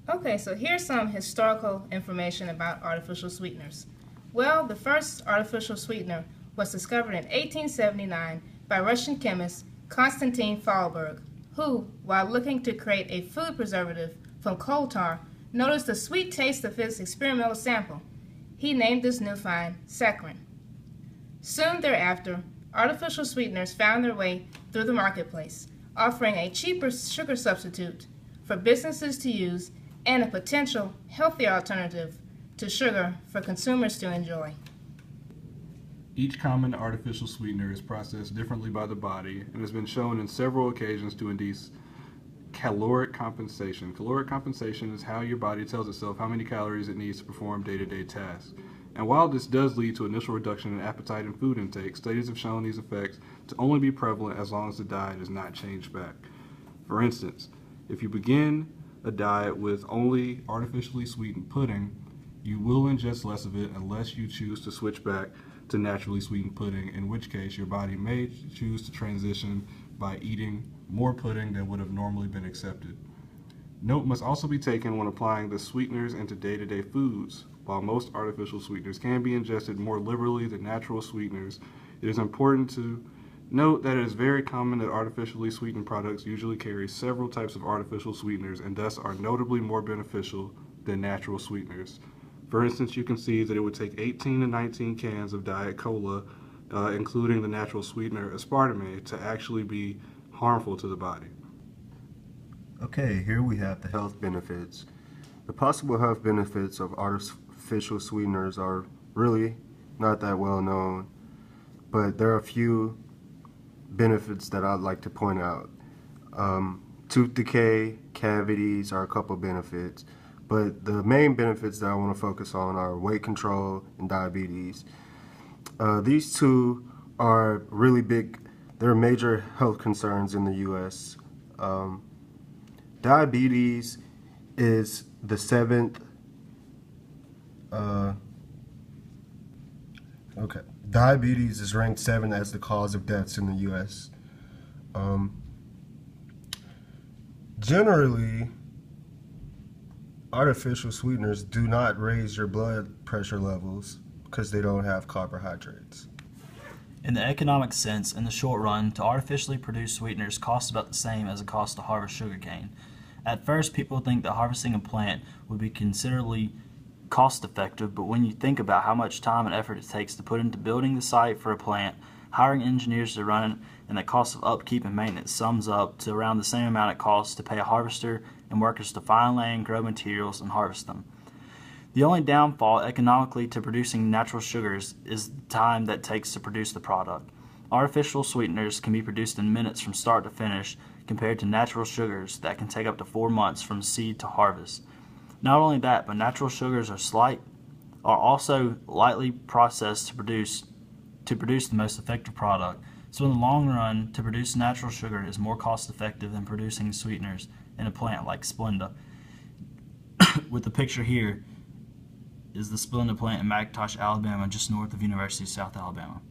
Okay, so here's some historical information about artificial sweeteners. Well, the first artificial sweetener was discovered in 1879 by Russian chemist Konstantin Fahlberg, who, while looking to create a food preservative from coal tar, noticed the sweet taste of his experimental sample. He named this new find saccharin. Soon thereafter, artificial sweeteners found their way through the marketplace, offering a cheaper sugar substitute for businesses to use and a potential healthier alternative to sugar for consumers to enjoy. Each common artificial sweetener is processed differently by the body and has been shown in several occasions to induce caloric compensation. Caloric compensation is how your body tells itself how many calories it needs to perform day-to-day tasks. And while this does lead to initial reduction in appetite and food intake, studies have shown these effects to only be prevalent as long as the diet is not changed back. For instance, if you begin a diet with only artificially sweetened pudding, you will ingest less of it unless you choose to switch back to naturally sweetened pudding, in which case your body may choose to transition by eating more pudding than would have normally been accepted. Note must also be taken when applying the sweeteners into day-to-day foods. While most artificial sweeteners can be ingested more liberally than natural sweeteners, it is important to note that it is very common that artificially sweetened products usually carry several types of artificial sweeteners and thus are notably more beneficial than natural sweeteners. For instance, you can see that it would take 18 to 19 cans of Diet Cola, including the natural sweetener aspartame, to actually be harmful to the body. Okay, here we have the health benefits. The possible health benefits of artificial sweeteners are really not that well known, but there are a few benefits that I'd like to point out. Tooth decay, cavities are a couple benefits, but the main benefits that I want to focus on are weight control and diabetes. These two are really big, they're major health concerns in the US. Diabetes is the seventh Diabetes is ranked 7th as the cause of deaths in the U.S. Generally, artificial sweeteners do not raise your blood pressure levels because they don't have carbohydrates. In the economic sense, in the short run, to artificially produce sweeteners costs about the same as it costs to harvest sugarcane. At first, people think that harvesting a plant would be considerably cost effective, but when you think about how much time and effort it takes to put into building the site for a plant, hiring engineers to run it, and the cost of upkeep and maintenance sums up to around the same amount it costs to pay a harvester and workers to find land, grow materials, and harvest them. The only downfall economically to producing natural sugars is the time that it takes to produce the product. Artificial sweeteners can be produced in minutes from start to finish compared to natural sugars that can take up to 4 months from seed to harvest. Not only that, but natural sugars are also lightly processed to produce the most effective product. So in the long run, to produce natural sugar is more cost effective than producing sweeteners in a plant like Splenda. With the picture here is the Splenda plant in McIntosh, Alabama, just north of University of South Alabama.